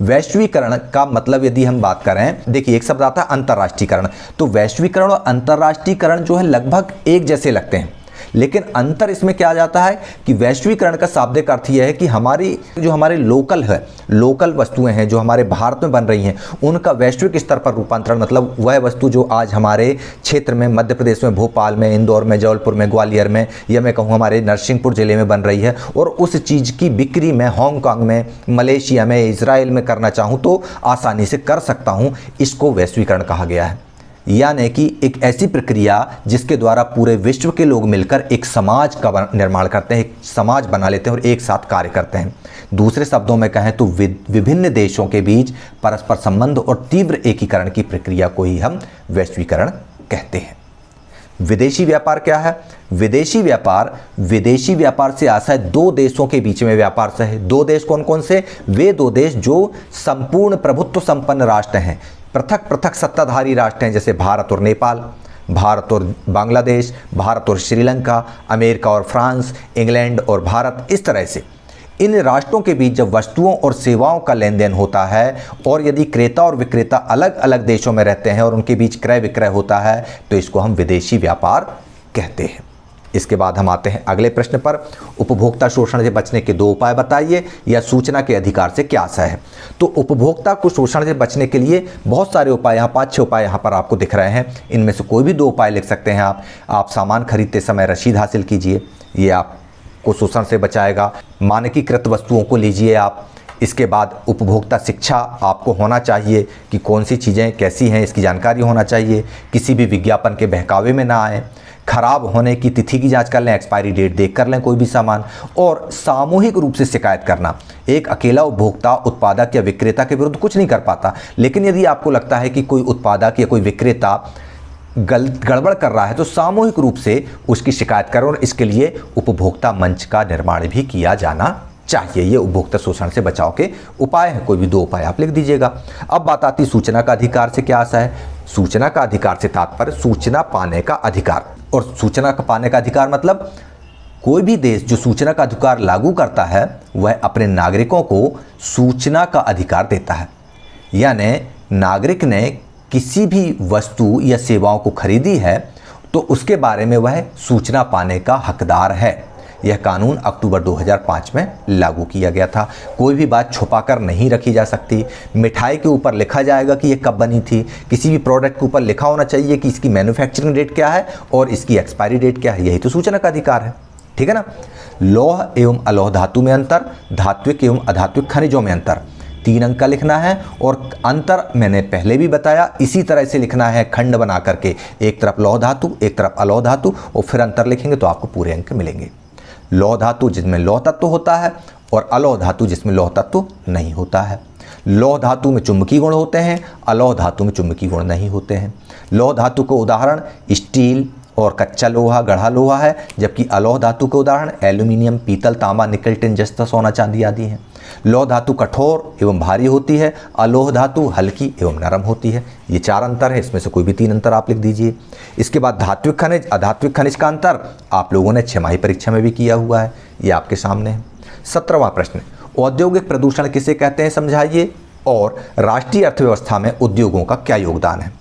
वैश्वीकरण का मतलब यदि हम बात करें, देखिए एक शब्द आता है अंतर्राष्ट्रीयकरण। तो वैश्वीकरण और अंतर्राष्ट्रीयकरण जो है लगभग एक जैसे लगते हैं, लेकिन अंतर इसमें क्या आ जाता है कि वैश्वीकरण का शाब्दिक अर्थ यह है कि हमारे लोकल वस्तुएं हैं जो हमारे भारत में बन रही हैं, उनका वैश्विक स्तर पर रूपांतरण, मतलब वह वस्तु जो आज हमारे क्षेत्र में मध्य प्रदेश में भोपाल में, इंदौर में, जबलपुर में, ग्वालियर में, या मैं कहूँ हमारे नरसिंहपुर जिले में बन रही है और उस चीज़ की बिक्री मैं हांगकांग में, मलेशिया में, इजराइल में करना चाहूँ तो आसानी से कर सकता हूँ, इसको वैश्वीकरण कहा गया है। यानी कि एक ऐसी प्रक्रिया जिसके द्वारा पूरे विश्व के लोग मिलकर एक समाज का निर्माण करते हैं, एक समाज बना लेते हैं और एक साथ कार्य करते हैं। दूसरे शब्दों में कहें तो विभिन्न देशों के बीच परस्पर संबंध और तीव्र एकीकरण की प्रक्रिया को ही हम वैश्वीकरण कहते हैं। विदेशी व्यापार क्या है? विदेशी व्यापार से आशा है 2 देशों के बीच में व्यापार से है। 2 देश कौन कौन से? वे 2 देश जो संपूर्ण प्रभुत्व संपन्न राष्ट्र हैं, पृथक पृथक सत्ताधारी राष्ट्र हैं, जैसे भारत और नेपाल, भारत और बांग्लादेश, भारत और श्रीलंका, अमेरिका और फ्रांस, इंग्लैंड और भारत। इस तरह से इन राष्ट्रों के बीच जब वस्तुओं और सेवाओं का लेन देन होता है और यदि क्रेता और विक्रेता अलग अलग देशों में रहते हैं और उनके बीच क्रय विक्रय होता है तो इसको हम विदेशी व्यापार कहते हैं। इसके बाद हम आते हैं अगले प्रश्न पर, उपभोक्ता शोषण से बचने के 2 उपाय बताइए, या सूचना के अधिकार से क्या आशय है? तो उपभोक्ता को शोषण से बचने के लिए बहुत सारे उपाय, यहाँ 5-6 उपाय यहाँ पर आपको दिख रहे हैं। इनमें से कोई भी 2 उपाय लिख सकते हैं आप सामान खरीदते समय रसीद हासिल कीजिए, ये आपको शोषण से बचाएगा। मानकीकृत वस्तुओं को लीजिए आप। इसके बाद उपभोक्ता शिक्षा आपको होना चाहिए कि कौन सी चीज़ें कैसी हैं, इसकी जानकारी होना चाहिए। किसी भी विज्ञापन के बहकावे में ना आए। खराब होने की तिथि की जांच कर लें, एक्सपायरी डेट देख कर लें कोई भी सामान। और सामूहिक रूप से शिकायत करना। एक अकेला उपभोक्ता उत्पादक या विक्रेता के विरुद्ध कुछ नहीं कर पाता, लेकिन यदि आपको लगता है कि कोई उत्पादक या कोई विक्रेता गड़बड़ कर रहा है तो सामूहिक रूप से उसकी शिकायत करें और इसके लिए उपभोक्ता मंच का निर्माण भी किया जाना चाहिए। ये उपभोक्ता शोषण से बचाव के उपाय हैं। कोई भी 2 उपाय आप लिख दीजिएगा। अब बात आती सूचना का अधिकार से क्या आशा है? सूचना का अधिकार से तात्पर्य सूचना पाने का अधिकार, और सूचना का पाने का अधिकार मतलब कोई भी देश जो सूचना का अधिकार लागू करता है वह अपने नागरिकों को सूचना का अधिकार देता है। यानी नागरिक ने किसी भी वस्तु या सेवाओं को खरीदी है तो उसके बारे में वह सूचना पाने का हकदार है। यह कानून अक्टूबर 2005 में लागू किया गया था। कोई भी बात छुपा कर नहीं रखी जा सकती। मिठाई के ऊपर लिखा जाएगा कि यह कब बनी थी। किसी भी प्रोडक्ट के ऊपर लिखा होना चाहिए कि इसकी मैन्युफैक्चरिंग डेट क्या है और इसकी एक्सपायरी डेट क्या है। यही तो सूचना का अधिकार है, ठीक है ना। लौह एवं अलौह धातु में अंतर, धात्विक एवं अधात्विक खनिजों में अंतर, 3 अंक का लिखना है। और अंतर मैंने पहले भी बताया, इसी तरह से लिखना है खंड बना करके, एक तरफ लौह धातु एक तरफ अलौह धातु, और फिर अंतर लिखेंगे तो आपको पूरे अंक मिलेंगे। लौह धातु जिसमें लौह तत्व होता है और अलौह धातु जिसमें लौह तत्व नहीं होता है। लौह धातु में चुंबकीय गुण होते हैं, अलौह धातु में चुंबकीय गुण नहीं होते हैं। लौह धातु का उदाहरण स्टील और कच्चा लोहा, गढ़ा लोहा है, जबकि अलौह धातु के उदाहरण एल्यूमिनियम, पीतल, तांबा, निकल, टिन, जस्ता, सोना, चांदी आदि हैं। लौह धातु कठोर एवं भारी होती है, अलौह धातु हल्की एवं नरम होती है। ये 4 अंतर है, इसमें से कोई भी 3 अंतर आप लिख दीजिए। इसके बाद धात्विक खनिज, अधात्विक खनिज का अंतर आप लोगों ने 6 माही परीक्षा में भी किया हुआ है, ये आपके सामने है। 17वां प्रश्न, औद्योगिक प्रदूषण किसे कहते हैं समझाइए, और राष्ट्रीय अर्थव्यवस्था में उद्योगों का क्या योगदान है।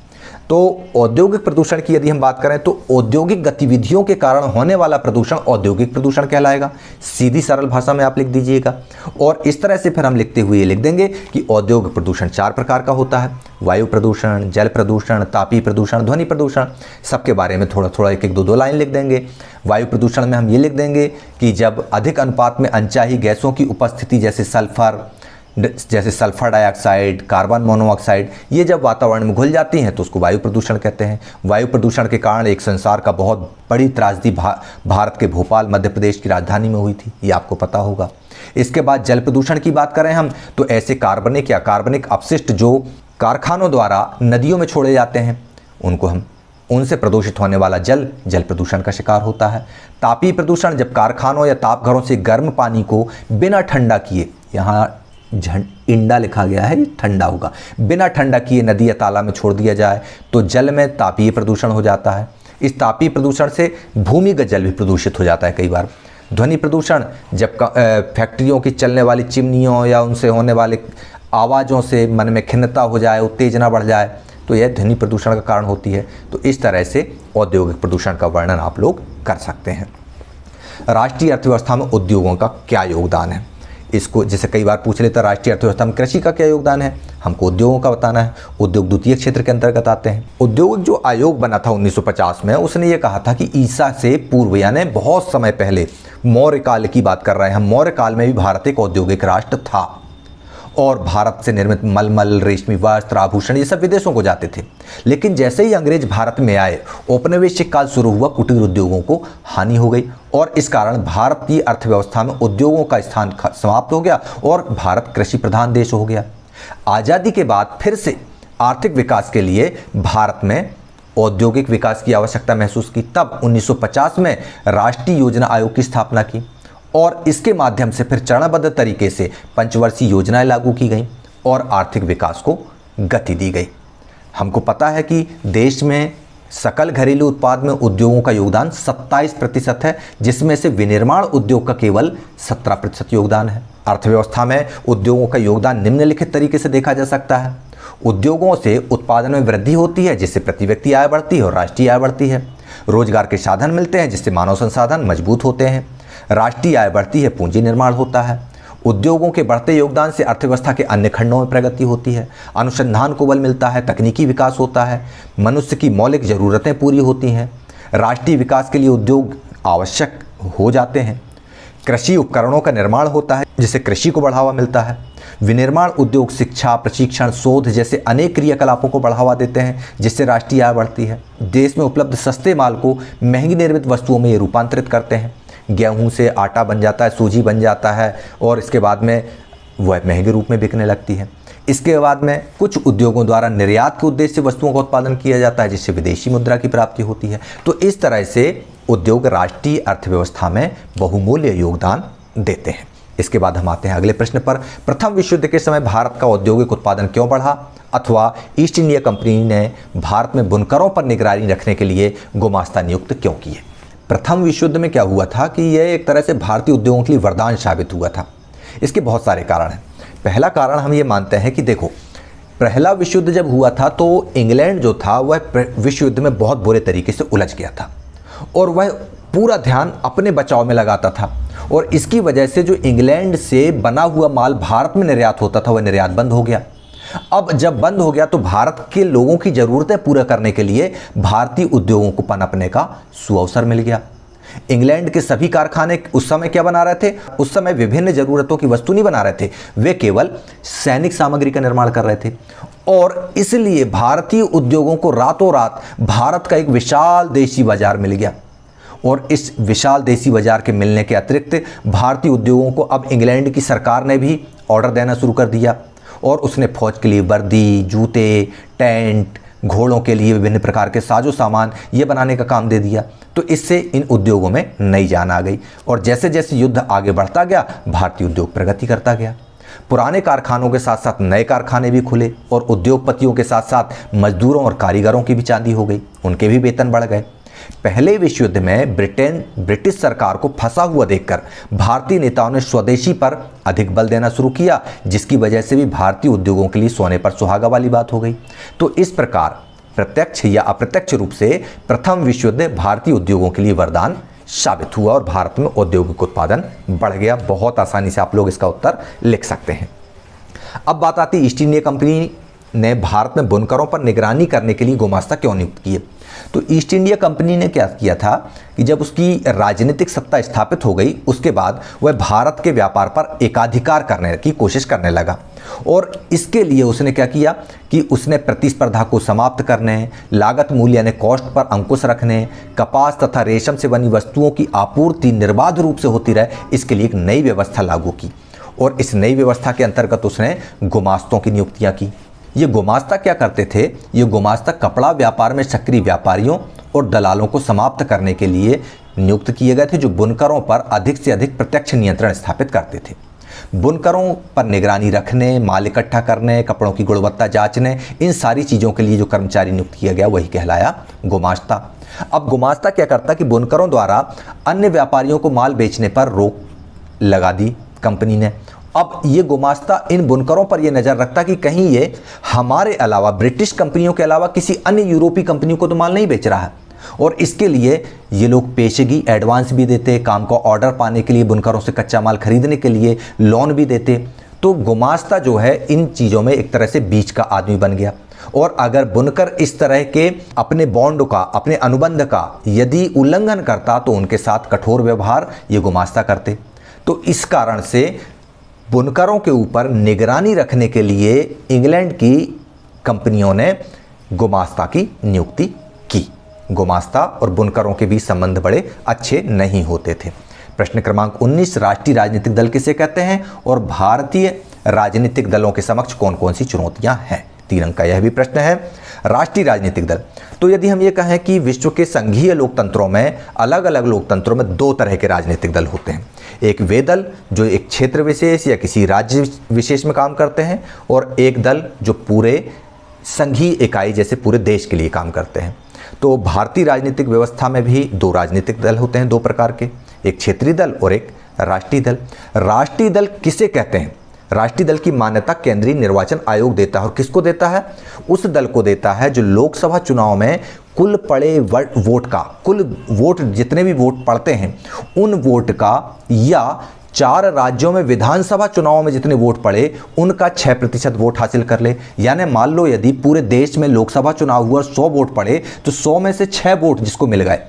तो औद्योगिक प्रदूषण की यदि हम बात करें तो औद्योगिक गतिविधियों के कारण होने वाला प्रदूषण औद्योगिक प्रदूषण कहलाएगा। सीधी सरल भाषा में आप लिख दीजिएगा। और इस तरह से फिर हम लिखते हुए लिख देंगे कि औद्योगिक प्रदूषण 4 प्रकार का होता है, वायु प्रदूषण, जल प्रदूषण, तापीय प्रदूषण, ध्वनि प्रदूषण। सबके बारे में थोड़ा थोड़ा 1-1, 2-2 लाइन लिख देंगे। वायु प्रदूषण में हम ये लिख देंगे कि जब अधिक अनुपात में अनचाही गैसों की उपस्थिति जैसे सल्फर डाइऑक्साइड, कार्बन मोनोऑक्साइड, ये जब वातावरण में घुल जाती हैं तो उसको वायु प्रदूषण कहते हैं। वायु प्रदूषण के कारण एक संसार का बहुत बड़ी त्रासदी भारत के भोपाल मध्य प्रदेश की राजधानी में हुई थी, ये आपको पता होगा। इसके बाद जल प्रदूषण की बात करें हम तो ऐसे कार्बनिक अपशिष्ट जो कारखानों द्वारा नदियों में छोड़े जाते हैं उनसे प्रदूषित होने वाला जल प्रदूषण का शिकार होता है। तापीय प्रदूषण, जब कारखानों या ताप घरों से गर्म पानी को बिना ठंडा किए, यहाँ इंडा लिखा गया है, ये ठंडा होगा, बिना ठंडा किए नदी या तालाब में छोड़ दिया जाए तो जल में तापीय प्रदूषण हो जाता है। इस तापीय प्रदूषण से भूमिगत जल भी प्रदूषित हो जाता है कई बार। ध्वनि प्रदूषण, जब फैक्ट्रियों की चलने वाली चिमनियों या उनसे होने वाले आवाज़ों से मन में खिन्नता हो जाए, उत्तेजना बढ़ जाए तो यह ध्वनि प्रदूषण का कारण होती है। तो इस तरह से औद्योगिक प्रदूषण का वर्णन आप लोग कर सकते हैं। राष्ट्रीय अर्थव्यवस्था में उद्योगों का क्या योगदान है, इसको जैसे कई बार पूछ लेता, राष्ट्रीय अर्थव्यवस्था में कृषि का क्या योगदान है, हमको उद्योगों का बताना है। उद्योग द्वितीय क्षेत्र के अंतर्गत आते हैं। उद्योग जो आयोग बना था 1950 में, उसने ये कहा था कि ईसा से पूर्व यानी बहुत समय पहले, मौर्य काल की बात कर रहे हैं हम, मौर्य काल में भी भारत एक औद्योगिक राष्ट्र था और भारत से निर्मित मलमल, रेशमी वस्त्र, आभूषण ये सब विदेशों को जाते थे। लेकिन जैसे ही अंग्रेज भारत में आए, औपनिवेशिक काल शुरू हुआ, कुटीर उद्योगों को हानि हो गई और इस कारण भारतीय अर्थव्यवस्था में उद्योगों का स्थान समाप्त हो गया और भारत कृषि प्रधान देश हो गया। आज़ादी के बाद फिर से आर्थिक विकास के लिए भारत में औद्योगिक विकास की आवश्यकता महसूस की। तब 1950 में राष्ट्रीय योजना आयोग की स्थापना की और इसके माध्यम से फिर चरणबद्ध तरीके से पंचवर्षीय योजनाएं लागू की गई और आर्थिक विकास को गति दी गई। हमको पता है कि देश में सकल घरेलू उत्पाद में उद्योगों का योगदान 27% है, जिसमें से विनिर्माण उद्योग का केवल 17% योगदान है। अर्थव्यवस्था में उद्योगों का योगदान निम्नलिखित तरीके से देखा जा सकता है। उद्योगों से उत्पादन में वृद्धि होती है, जिससे प्रति व्यक्ति आय बढ़ती है और राष्ट्रीय आय बढ़ती है। रोजगार के साधन मिलते हैं, जिससे मानव संसाधन मजबूत होते हैं। राष्ट्रीय आय बढ़ती है, पूंजी निर्माण होता है। उद्योगों के बढ़ते योगदान से अर्थव्यवस्था के अन्य खंडों में प्रगति होती है। अनुसंधान को बल मिलता है, तकनीकी विकास होता है, मनुष्य की मौलिक ज़रूरतें पूरी होती हैं। राष्ट्रीय विकास के लिए उद्योग आवश्यक हो जाते हैं। कृषि उपकरणों का निर्माण होता है, जिससे कृषि को बढ़ावा मिलता है। विनिर्माण उद्योग शिक्षा, प्रशिक्षण, शोध जैसे अनेक क्रियाकलापों को बढ़ावा देते हैं, जिससे राष्ट्रीय आय बढ़ती है। देश में उपलब्ध सस्ते माल को महंगी निर्मित वस्तुओं में ये रूपांतरित करते हैं। गेहूं से आटा बन जाता है, सूजी बन जाता है और इसके बाद में वह महंगे रूप में बिकने लगती है। इसके बाद में कुछ उद्योगों द्वारा निर्यात के उद्देश्य से वस्तुओं का उत्पादन किया जाता है, जिससे विदेशी मुद्रा की प्राप्ति होती है। तो इस तरह से उद्योग राष्ट्रीय अर्थव्यवस्था में बहुमूल्य योगदान देते हैं। इसके बाद हम आते हैं अगले प्रश्न पर। प्रथम विश्व युद्ध के समय भारत का औद्योगिक उत्पादन क्यों बढ़ा? अथवा ईस्ट इंडिया कंपनी ने भारत में बुनकरों पर निगरानी रखने के लिए गुमास्ता नियुक्त क्यों किए? प्रथम विश्व युद्ध में क्या हुआ था कि यह एक तरह से भारतीय उद्योगों के लिए वरदान साबित हुआ था। इसके बहुत सारे कारण हैं। पहला कारण हम ये मानते हैं कि देखो, पहला विश्व युद्ध जब हुआ था तो इंग्लैंड जो था वह विश्व युद्ध में बहुत बुरे तरीके से उलझ गया था और वह पूरा ध्यान अपने बचाव में लगाता था, और इसकी वजह से जो इंग्लैंड से बना हुआ माल भारत में निर्यात होता था वह निर्यात बंद हो गया। अब जब बंद हो गया तो भारत के लोगों की ज़रूरतें पूरा करने के लिए भारतीय उद्योगों को पनपने का सुअवसर मिल गया। इंग्लैंड के सभी कारखाने उस समय क्या बना रहे थे? उस समय विभिन्न ज़रूरतों की वस्तु नहीं बना रहे थे, वे केवल सैनिक सामग्री का निर्माण कर रहे थे, और इसलिए भारतीय उद्योगों को रातों रात भारत का एक विशाल देशी बाजार मिल गया। और इस विशाल देशी बाजार के मिलने के अतिरिक्त भारतीय उद्योगों को अब इंग्लैंड की सरकार ने भी ऑर्डर देना शुरू कर दिया, और उसने फौज के लिए वर्दी, जूते, टेंट, घोड़ों के लिए विभिन्न प्रकार के साजो सामान ये बनाने का काम दे दिया। तो इससे इन उद्योगों में नई जान आ गई, और जैसे जैसे युद्ध आगे बढ़ता गया भारतीय उद्योग प्रगति करता गया। पुराने कारखानों के साथ साथ नए कारखाने भी खुले, और उद्योगपतियों के साथ साथ मजदूरों और कारीगरों की भी चांदी हो गई, उनके भी वेतन बढ़ गए। पहले विश्व युद्ध में ब्रिटिश सरकार को फंसा हुआ देखकर भारतीय नेताओं ने स्वदेशी पर अधिक बल देना शुरू किया, जिसकी वजह से भी भारतीय उद्योगों के लिए सोने पर सुहागा वाली बात हो गई। तो इस प्रकार प्रत्यक्ष या अप्रत्यक्ष रूप से प्रथम विश्व युद्ध भारतीय उद्योगों के लिए वरदान साबित हुआ और भारत में औद्योगिक उत्पादन बढ़ गया। बहुत आसानी से आप लोग इसका उत्तर लिख सकते हैं। अब बात आती है ईस्ट इंडिया कंपनी ने भारत में बुनकरों पर निगरानी करने के लिए गुमास्ता क्यों नियुक्त किए। तो ईस्ट इंडिया कंपनी ने क्या किया था कि जब उसकी राजनीतिक सत्ता स्थापित हो गई उसके बाद वह भारत के व्यापार पर एकाधिकार करने की कोशिश करने लगा, और इसके लिए उसने क्या किया कि उसने प्रतिस्पर्धा को समाप्त करने, लागत मूल्य यानी कॉस्ट पर अंकुश रखने, कपास तथा रेशम से बनी वस्तुओं की आपूर्ति निर्बाध रूप से होती रहे, इसके लिए एक नई व्यवस्था लागू की, और इस नई व्यवस्था के अंतर्गत उसने गुमास्तों की नियुक्तियाँ की। ये गुमास्ता क्या करते थे? ये गुमास्ता कपड़ा व्यापार में सक्रिय व्यापारियों और दलालों को समाप्त करने के लिए नियुक्त किए गए थे, जो बुनकरों पर अधिक से अधिक प्रत्यक्ष नियंत्रण स्थापित करते थे। बुनकरों पर निगरानी रखने, माल इकट्ठा करने, कपड़ों की गुणवत्ता जांचने, इन सारी चीज़ों के लिए जो कर्मचारी नियुक्त किया गया वही कहलाया गुमास्ता। अब गुमास्ता क्या करता कि बुनकरों द्वारा अन्य व्यापारियों को माल बेचने पर रोक लगा दी कंपनी ने। अब ये गुमास्ता इन बुनकरों पर ये नज़र रखता कि कहीं ये हमारे अलावा, ब्रिटिश कंपनियों के अलावा किसी अन्य यूरोपीय कंपनियों को तो माल नहीं बेच रहा है, और इसके लिए ये लोग पेशेगी एडवांस भी देते, काम का ऑर्डर पाने के लिए, बुनकरों से कच्चा माल खरीदने के लिए लोन भी देते। तो गुमास्ता जो है इन चीज़ों में एक तरह से बीच का आदमी बन गया, और अगर बुनकर इस तरह के अपने बॉन्ड का, अपने अनुबंध का यदि उल्लंघन करता तो उनके साथ कठोर व्यवहार ये गुमास्ता करते। तो इस कारण से बुनकरों के ऊपर निगरानी रखने के लिए इंग्लैंड की कंपनियों ने गुमास्ता की नियुक्ति की। गुमास्ता और बुनकरों के बीच संबंध बड़े अच्छे नहीं होते थे। प्रश्न क्रमांक 19, राष्ट्रीय राजनीतिक दल किसे कहते हैं और भारतीय राजनीतिक दलों के समक्ष कौन कौन सी चुनौतियां हैं? 3 अंक का यह भी प्रश्न है। राष्ट्रीय राजनीतिक दल, तो यदि हम ये कहें कि विश्व के संघीय लोकतंत्रों में, अलग अलग लोकतंत्रों में 2 तरह के राजनीतिक दल होते हैं। एक वे दल जो एक क्षेत्र विशेष या किसी राज्य विशेष में काम करते हैं, और एक दल जो पूरे संघीय इकाई जैसे पूरे देश के लिए काम करते हैं। तो भारतीय राजनीतिक व्यवस्था में भी 2 राजनीतिक दल होते हैं, 2 प्रकार के, एक क्षेत्रीय दल और एक राष्ट्रीय दल। राष्ट्रीय दल किसे कहते हैं? राष्ट्रीय दल की मान्यता केंद्रीय निर्वाचन आयोग देता है, और किसको देता है? उस दल को देता है जो लोकसभा चुनाव में कुल पड़े वोट का, कुल वोट जितने भी वोट पड़ते हैं उन वोट का, या 4 राज्यों में विधानसभा चुनाव में जितने वोट पड़े उनका 6% वोट हासिल कर ले। यानी मान लो यदि पूरे देश में लोकसभा चुनाव हुआ, 100 वोट पड़े, तो 100 में से 6 वोट जिसको मिल गए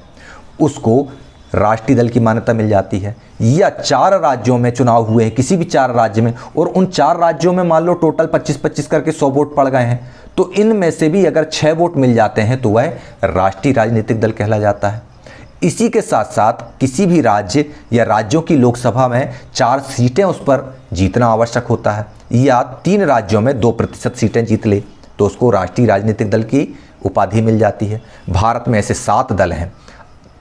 उसको राष्ट्रीय दल की मान्यता मिल जाती है। या 4 राज्यों में चुनाव हुए हैं, किसी भी 4 राज्य में, और उन 4 राज्यों में मान लो टोटल 25-25 करके 100 वोट पड़ गए हैं, तो इनमें से भी अगर 6 वोट मिल जाते हैं तो वह राष्ट्रीय राजनीतिक दल कहला जाता है। इसी के साथ साथ किसी भी राज्य या राज्यों की लोकसभा में 4 सीटें उस पर जीतना आवश्यक होता है, या 3 राज्यों में 2% सीटें जीत ले तो उसको राष्ट्रीय राजनीतिक दल की उपाधि मिल जाती है। भारत में ऐसे 7 दल हैं: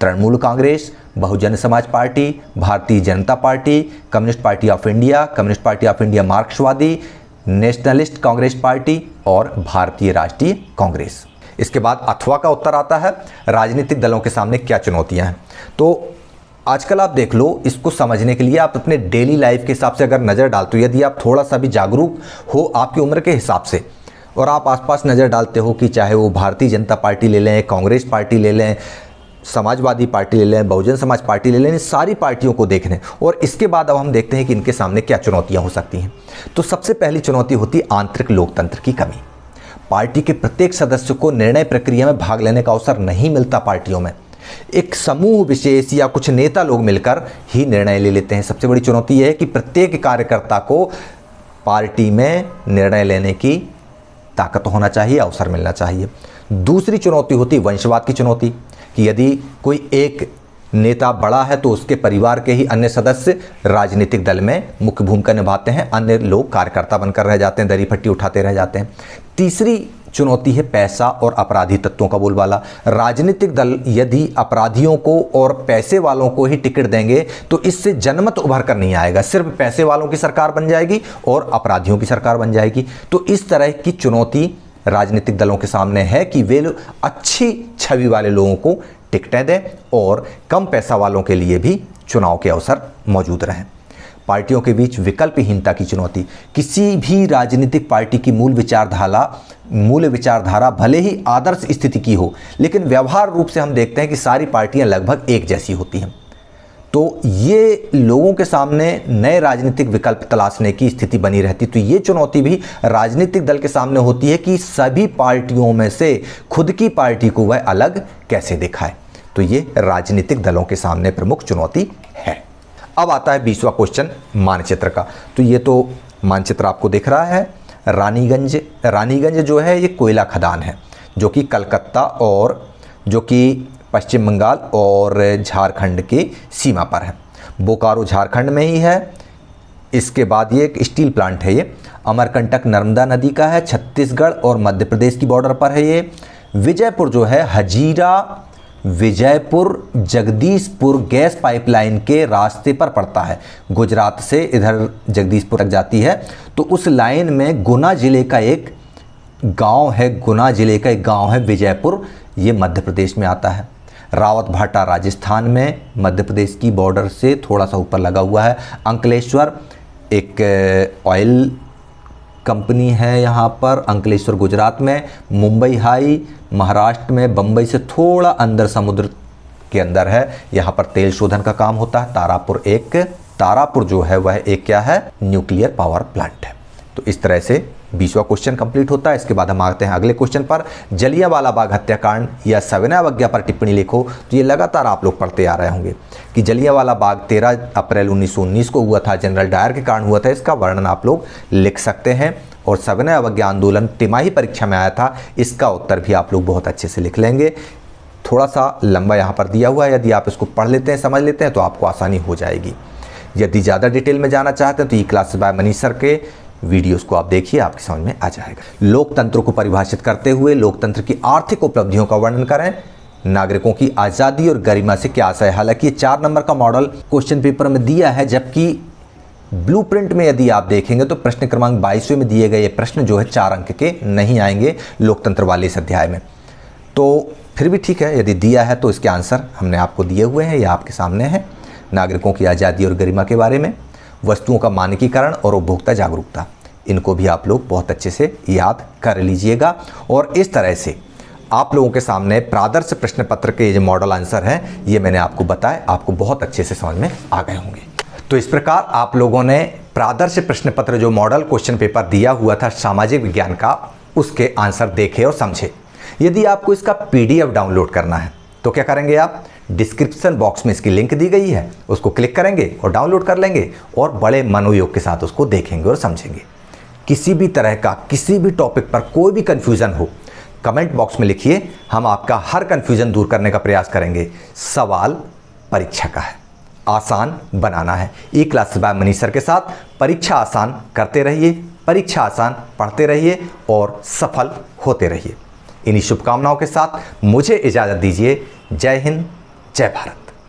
Trinamool Congress, Bahujan Samaj party, Bharatiya Janata party, communist party of India, communist party of India मार्क्सवादी, नेशनलिस्ट कांग्रेस पार्टी और भारतीय राष्ट्रीय कांग्रेस। इसके बाद अथवा का उत्तर आता है राजनीतिक दलों के सामने क्या चुनौतियां हैं। तो आजकल आप देख लो, इसको समझने के लिए आप अपने डेली लाइफ के हिसाब से अगर नज़र डालते हो, यदि आप थोड़ा सा भी जागरूक हो आपकी उम्र के हिसाब से और आप आसपास नज़र डालते हो कि चाहे वो भारतीय जनता पार्टी ले लें, कांग्रेस पार्टी ले लें, समाजवादी पार्टी ले लें, बहुजन समाज पार्टी ले लें, इन सारी पार्टियों को देख लें और इसके बाद अब हम देखते हैं कि इनके सामने क्या चुनौतियाँ हो सकती हैं। तो सबसे पहली चुनौती होती है आंतरिक लोकतंत्र की कमी। पार्टी के प्रत्येक सदस्य को निर्णय प्रक्रिया में भाग लेने का अवसर नहीं मिलता। पार्टियों में एक समूह विशेष या कुछ नेता लोग मिलकर ही निर्णय ले लेते हैं। सबसे बड़ी चुनौती यह है कि प्रत्येक कार्यकर्ता को पार्टी में निर्णय लेने की ताकत होना चाहिए, अवसर मिलना चाहिए। दूसरी चुनौती होती है वंशवाद की चुनौती, कि यदि कोई एक नेता बड़ा है तो उसके परिवार के ही अन्य सदस्य राजनीतिक दल में मुख्य भूमिका निभाते हैं, अन्य लोग कार्यकर्ता बनकर रह जाते हैं, दरी फट्टी उठाते रह जाते हैं। तीसरी चुनौती है पैसा और अपराधी तत्वों का बोलबाला। राजनीतिक दल यदि अपराधियों को और पैसे वालों को ही टिकट देंगे तो इससे जनमत उभर कर नहीं आएगा, सिर्फ पैसे वालों की सरकार बन जाएगी और अपराधियों की सरकार बन जाएगी। तो इस तरह की चुनौती राजनीतिक दलों के सामने है कि वे अच्छी छवि वाले लोगों को टिकटें दें और कम पैसा वालों के लिए भी चुनाव के अवसर मौजूद रहें। पार्टियों के बीच विकल्पहीनता की चुनौती। किसी भी राजनीतिक पार्टी की मूल विचारधारा भले ही आदर्श स्थिति की हो, लेकिन व्यवहार रूप से हम देखते हैं कि सारी पार्टियां लगभग एक जैसी होती हैं। तो ये लोगों के सामने नए राजनीतिक विकल्प तलाशने की स्थिति बनी रहती। तो ये चुनौती भी राजनीतिक दल के सामने होती है कि सभी पार्टियों में से खुद की पार्टी को वह अलग कैसे दिखाए। तो ये राजनीतिक दलों के सामने प्रमुख चुनौती है। अब आता है 20वां क्वेश्चन मानचित्र का। तो ये तो मानचित्र आपको दिख रहा है। रानीगंज जो है ये कोयला खदान है जो कि कलकत्ता और जो कि पश्चिम बंगाल और झारखंड की सीमा पर है। बोकारो झारखंड में ही है। इसके बाद ये एक स्टील प्लांट है। ये अमरकंटक नर्मदा नदी का है, छत्तीसगढ़ और मध्य प्रदेश की बॉर्डर पर है। ये विजयपुर जो है हजीरा विजयपुर जगदीशपुर गैस पाइपलाइन के रास्ते पर पड़ता है। गुजरात से इधर जगदीशपुर तक जाती है। तो उस लाइन में गुना जिले का एक गांव है विजयपुर, ये मध्य प्रदेश में आता है। रावतभाटा राजस्थान में मध्य प्रदेश की बॉर्डर से थोड़ा सा ऊपर लगा हुआ है। अंकलेश्वर एक ऑयल कंपनी है यहाँ पर, अंकलेश्वर गुजरात में। मुंबई हाई महाराष्ट्र में, बम्बई से थोड़ा अंदर समुद्र के अंदर है, यहाँ पर तेल शोधन का काम होता है। तारापुर जो है वह एक क्या है, न्यूक्लियर पावर प्लांट है। तो इस तरह से 20वां क्वेश्चन कंप्लीट होता है। इसके बाद हम आते हैं अगले क्वेश्चन पर। जलियांवाला बाग हत्याकांड या सविनय अवज्ञा पर टिप्पणी लिखो। तो ये लगातार आप लोग पढ़ते आ रहे होंगे कि जलियांवाला बाग 13 अप्रैल 1919 को हुआ था, जनरल डायर के कारण हुआ था। इसका वर्णन आप लोग लिख सकते हैं। और सविनय अवज्ञा आंदोलन तिमाही परीक्षा में आया था, इसका उत्तर भी आप लोग बहुत अच्छे से लिख लेंगे। थोड़ा सा लंबा यहाँ पर दिया हुआ है, यदि आप इसको पढ़ लेते हैं, समझ लेते हैं तो आपको आसानी हो जाएगी। यदि ज़्यादा डिटेल में जाना चाहते हैं तो ई क्लासेस बाय मनीष सर के वीडियोस को आप देखिए, आपकी समझ में आ जाएगा। लोकतंत्र को परिभाषित करते हुए लोकतंत्र की आर्थिक उपलब्धियों का वर्णन करें। नागरिकों की आज़ादी और गरिमा से क्या आशय है। हालांकि ये 4 नंबर का मॉडल क्वेश्चन पेपर में दिया है, जबकि ब्लूप्रिंट में यदि आप देखेंगे तो प्रश्न क्रमांक 22वें में दिए गए ये प्रश्न जो है 4 अंक के नहीं आएंगे लोकतंत्र वाले इस अध्याय में। तो फिर भी ठीक है, यदि दिया है तो इसके आंसर हमने आपको दिए हुए हैं, यह आपके सामने है। नागरिकों की आज़ादी और गरिमा के बारे में, वस्तुओं का मानकीकरण और उपभोक्ता जागरूकता, इनको भी आप लोग बहुत अच्छे से याद कर लीजिएगा। और इस तरह से आप लोगों के सामने प्रादर्श प्रश्न पत्र के जो मॉडल आंसर हैं ये मैंने आपको बताए, आपको बहुत अच्छे से समझ में आ गए होंगे। तो इस प्रकार आप लोगों ने प्रादर्श प्रश्न पत्र जो मॉडल क्वेश्चन पेपर दिया हुआ था सामाजिक विज्ञान का, उसके आंसर देखे और समझे। यदि आपको इसका PDF डाउनलोड करना है तो क्या करेंगे आप, डिस्क्रिप्शन बॉक्स में इसकी लिंक दी गई है, उसको क्लिक करेंगे और डाउनलोड कर लेंगे और बड़े मनोयोग के साथ उसको देखेंगे और समझेंगे। किसी भी तरह का किसी भी टॉपिक पर कोई भी कन्फ्यूज़न हो कमेंट बॉक्स में लिखिए, हम आपका हर कन्फ्यूज़न दूर करने का प्रयास करेंगे। सवाल परीक्षा का है, आसान बनाना है। ई क्लासेस बाय मनीष सर के साथ परीक्षा आसान करते रहिए, परीक्षा आसान पढ़ते रहिए और सफल होते रहिए। इन्हीं शुभकामनाओं के साथ मुझे इजाज़त दीजिए। जय हिंद, जय भारत।